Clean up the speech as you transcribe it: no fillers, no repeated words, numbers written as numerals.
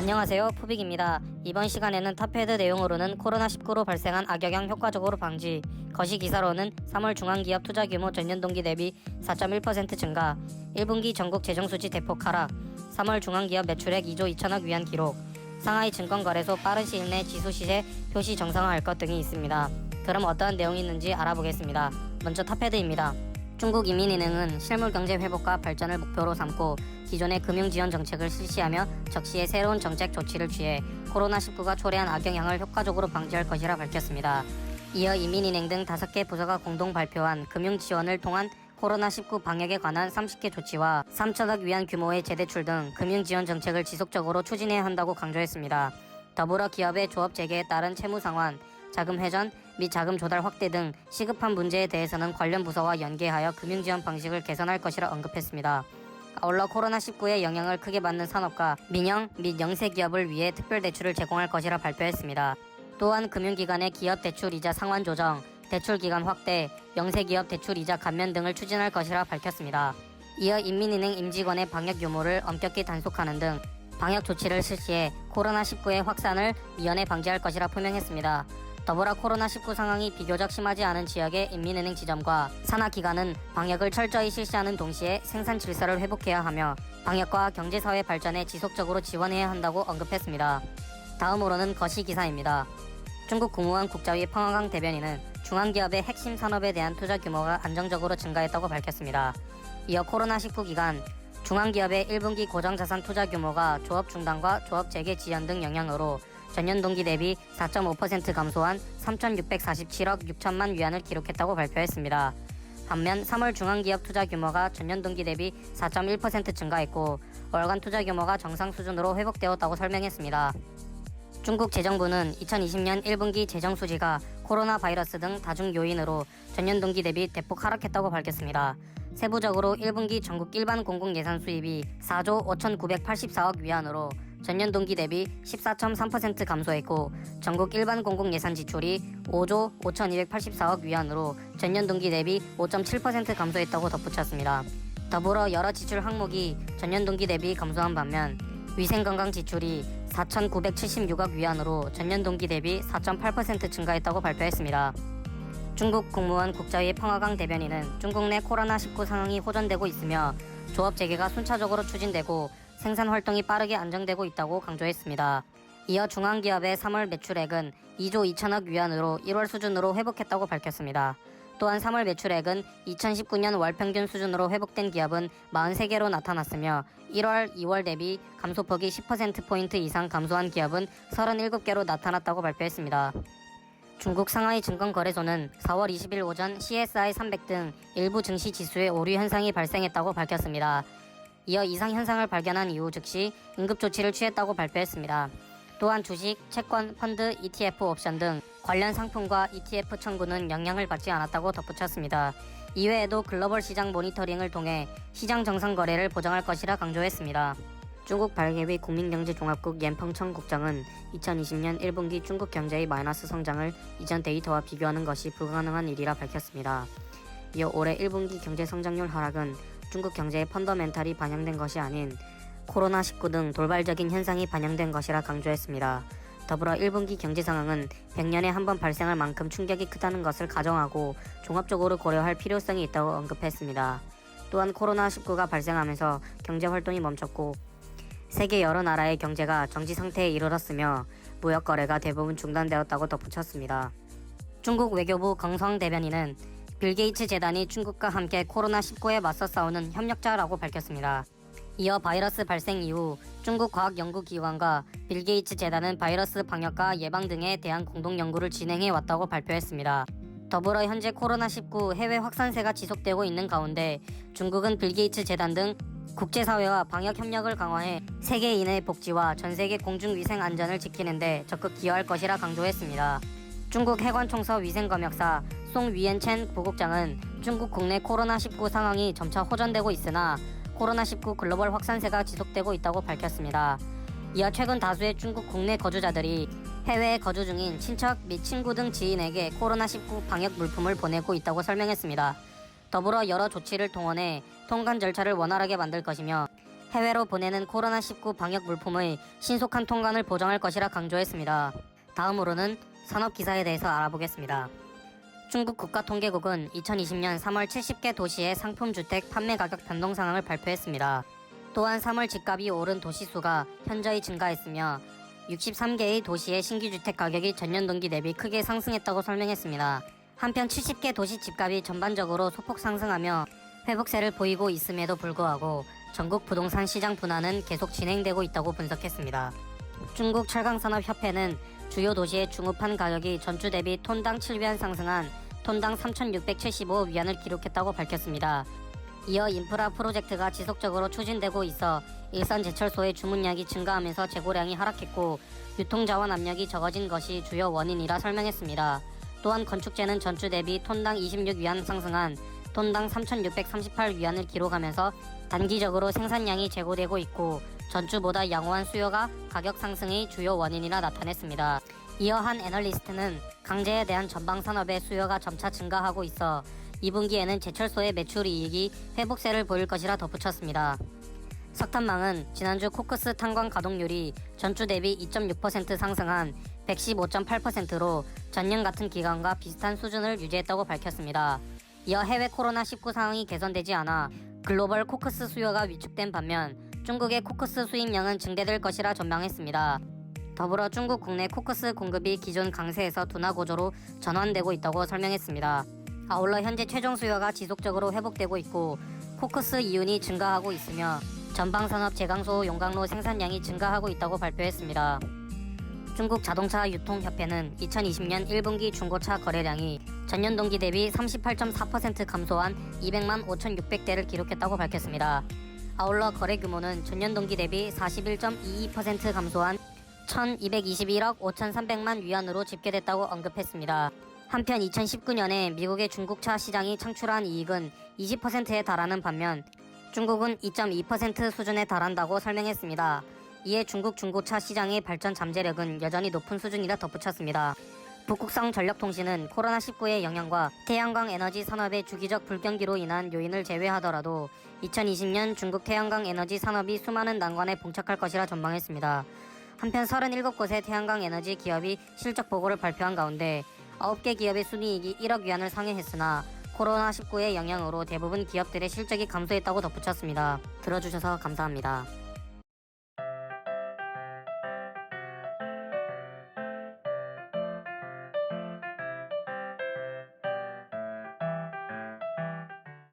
안녕하세요, 푸빅입니다. 이번 시간에는 탑헤드 내용으로는 코로나19로 발생한 악영향 효과적으로 방지, 거시기사로는 3월 중앙기업 투자규모 전년 동기 대비 4.1% 증가, 1분기 전국 재정수지 대폭 하락, 3월 중앙기업 매출액 2조 2천억 위안 기록, 상하이 증권거래소 빠른 시일 내 지수시세 표시 정상화할 것 등이 있습니다. 그럼 어떠한 내용이 있는지 알아보겠습니다. 먼저 탑헤드입니다. 중국 인민은행은 실물경제 회복과 발전을 목표로 삼고 기존의 금융지원 정책을 실시하며 적시에 새로운 정책 조치를 취해 코로나19가 초래한 악영향을 효과적으로 방지할 것이라 밝혔습니다. 이어 인민은행 등 5개 부서가 공동 발표한 금융지원을 통한 코로나19 방역에 관한 30개 조치와 3천억 위안 규모의 재대출 등 금융지원 정책을 지속적으로 추진해야 한다고 강조했습니다. 더불어 기업의 조업 재개에 따른 채무 상환, 자금 회전 및 자금 조달 확대 등 시급한 문제에 대해서는 관련 부서와 연계하여 금융지원 방식을 개선할 것이라 언급했습니다. 아울러 코로나19의 영향을 크게 받는 산업과 민영 및 영세 기업을 위해 특별 대출을 제공할 것이라 발표했습니다. 또한 금융기관의 기업 대출 이자 상환 조정, 대출 기간 확대, 영세 기업 대출 이자 감면 등을 추진할 것이라 밝혔습니다. 이어 인민은행 임직원의 방역 유무를 엄격히 단속하는 등 방역 조치를 실시해 코로나19의 확산을 미연에 방지할 것이라 표명했습니다. 더불어 코로나19 상황이 비교적 심하지 않은 지역의 인민은행 지점과 산하기관은 방역을 철저히 실시하는 동시에 생산 질서를 회복해야 하며 방역과 경제사회 발전에 지속적으로 지원해야 한다고 언급했습니다. 다음으로는 거시기사입니다. 중국 국무원 국자위 펑어강 대변인은 중앙기업의 핵심 산업에 대한 투자 규모가 안정적으로 증가했다고 밝혔습니다. 이어 코로나19 기간 중앙기업의 1분기 고정자산 투자 규모가 조업 중단과 조업 재개 지연 등 영향으로 전년 동기 대비 4.5% 감소한 3,647억 6천만 위안을 기록했다고 발표했습니다. 반면 3월 중앙기업 투자 규모가 전년 동기 대비 4.1% 증가했고 월간 투자 규모가 정상 수준으로 회복되었다고 설명했습니다. 중국 재정부는 2020년 1분기 재정 수지가 코로나 바이러스 등 다중 요인으로 전년 동기 대비 대폭 하락했다고 밝혔습니다. 세부적으로 1분기 전국 일반 공공 예산 수입이 4조 5,984억 위안으로 전년 동기 대비 14.3% 감소했고 전국 일반 공공 예산 지출이 5조 5,284억 위안으로 전년 동기 대비 5.7% 감소했다고 덧붙였습니다. 더불어 여러 지출 항목이 전년 동기 대비 감소한 반면 위생건강 지출이 4,976억 위안으로 전년 동기 대비 4.8% 증가했다고 발표했습니다. 중국 국무원 국자위 펑어강 대변인은 중국 내 코로나19 상황이 호전되고 있으며 조업 재개가 순차적으로 추진되고 생산 활동이 빠르게 안정되고 있다고 강조했습니다. 이어 중앙기업의 3월 매출액은 2조 2천억 위안으로 1월 수준으로 회복했다고 밝혔습니다. 또한 3월 매출액은 2019년 월 평균 수준으로 회복된 기업은 43개로 나타났으며 1월, 2월 대비 감소폭이 10%포인트 이상 감소한 기업은 37개로 나타났다고 발표했습니다. 중국 상하이 증권거래소는 4월 20일 오전 CSI 300 등 일부 증시 지수의 오류 현상이 발생했다고 밝혔습니다. 이어 이상 현상을 발견한 이후 즉시 응급조치를 취했다고 발표했습니다. 또한 주식, 채권, 펀드, ETF 옵션 등 관련 상품과 ETF 청구는 영향을 받지 않았다고 덧붙였습니다. 이외에도 글로벌 시장 모니터링을 통해 시장 정상 거래를 보장할 것이라 강조했습니다. 중국 발개위 국민경제종합국 옌펑청 국장은 2020년 1분기 중국 경제의 마이너스 성장을 이전 데이터와 비교하는 것이 불가능한 일이라 밝혔습니다. 이어 올해 1분기 경제 성장률 하락은 중국 경제의 펀더멘탈이 반영된 것이 아닌 코로나19 등 돌발적인 현상이 반영된 것이라 강조했습니다. 더불어 1분기 경제 상황은 100년에 한 번 발생할 만큼 충격이 크다는 것을 가정하고 종합적으로 고려할 필요성이 있다고 언급했습니다. 또한 코로나19가 발생하면서 경제 활동이 멈췄고 세계 여러 나라의 경제가 정지 상태에 이르렀으며 무역 거래가 대부분 중단되었다고 덧붙였습니다. 중국 외교부 강성 대변인은 빌 게이츠 재단이 중국과 함께 코로나19에 맞서 싸우는 협력자라고 밝혔습니다. 이어 바이러스 발생 이후 중국 과학연구기관과 빌 게이츠 재단은 바이러스 방역과 예방 등에 대한 공동 연구를 진행해 왔다고 발표했습니다. 더불어 현재 코로나19 해외 확산세가 지속되고 있는 가운데 중국은 빌 게이츠 재단 등 국제사회와 방역 협력을 강화해 세계인의 복지와 전세계 공중위생 안전을 지키는 데 적극 기여할 것이라 강조했습니다. 중국 해관총서 위생검역사 송 위엔첸 부국장은 중국 국내 코로나19 상황이 점차 호전되고 있으나 코로나19 글로벌 확산세가 지속되고 있다고 밝혔습니다. 이어 최근 다수의 중국 국내 거주자들이 해외에 거주 중인 친척 및 친구 등 지인에게 코로나19 방역 물품을 보내고 있다고 설명했습니다. 더불어 여러 조치를 동원해 통관 절차를 원활하게 만들 것이며 해외로 보내는 코로나19 방역 물품의 신속한 통관을 보장할 것이라 강조했습니다. 다음으로는 산업 기사에 대해서 알아보겠습니다. 중국 국가통계국은 2020년 3월 70개 도시의 상품 주택 판매 가격 변동 상황을 발표했습니다. 또한 3월 집값이 오른 도시 수가 현저히 증가했으며 63개의 도시의 신규 주택 가격이 전년 동기 대비 크게 상승했다고 설명했습니다. 한편 70개 도시 집값이 전반적으로 소폭 상승하며 회복세를 보이고 있음에도 불구하고 전국 부동산 시장 분화는 계속 진행되고 있다고 분석했습니다. 중국 철강산업협회는 주요 도시의 중후판 가격이 전주 대비 톤당 7위안 상승한 톤당 3,675위안을 기록했다고 밝혔습니다. 이어 인프라 프로젝트가 지속적으로 추진되고 있어 일선 제철소의 주문량이 증가하면서 재고량이 하락했고 유통자원 압력이 적어진 것이 주요 원인이라 설명했습니다. 또한 건축재는 전주 대비 톤당 26위안 상승한 톤당 3,638위안을 기록하면서 단기적으로 생산량이 재고되고 있고 전주보다 양호한 수요가 가격 상승의 주요 원인이라 나타냈습니다. 이어 한 애널리스트는 강제에 대한 전방 산업의 수요가 점차 증가하고 있어 2분기에는 제철소의 매출 이익이 회복세를 보일 것이라 덧붙였습니다. 석탄망은 지난주 코크스 탄광 가동률이 전주 대비 2.6% 상승한 115.8%로 전년 같은 기간과 비슷한 수준을 유지했다고 밝혔습니다. 이어 해외 코로나19 상황이 개선되지 않아 글로벌 코크스 수요가 위축된 반면 중국의 코크스 수입량은 증대될 것이라 전망했습니다. 더불어 중국 국내 코크스 공급이 기존 강세에서 둔화 구조로 전환되고 있다고 설명했습니다. 아울러 현재 최종 수요가 지속적으로 회복되고 있고 코크스 이윤이 증가하고 있으며 전방산업 제강소 용광로 생산량이 증가하고 있다고 발표했습니다. 중국 자동차 유통협회는 2020년 1분기 중고차 거래량이 전년 동기 대비 38.4% 감소한 200만 5,600대를 기록했다고 밝혔습니다. 아울러 거래 규모는 전년 동기 대비 41.22% 감소한 1,221억 5,300만 위안으로 집계됐다고 언급했습니다. 한편 2019년에 미국의 중국차 시장이 창출한 이익은 20%에 달하는 반면 중국은 2.2% 수준에 달한다고 설명했습니다. 이에 중국 중고차 시장의 발전 잠재력은 여전히 높은 수준이라 덧붙였습니다. 북극성 전력통신은 코로나19의 영향과 태양광 에너지 산업의 주기적 불경기로 인한 요인을 제외하더라도 2020년 중국 태양광 에너지 산업이 수많은 난관에 봉착할 것이라 전망했습니다. 한편 37곳의 태양광 에너지 기업이 실적 보고를 발표한 가운데 9개 기업의 순이익이 1억 위안을 상회했으나 코로나19의 영향으로 대부분 기업들의 실적이 감소했다고 덧붙였습니다. 들어주셔서 감사합니다.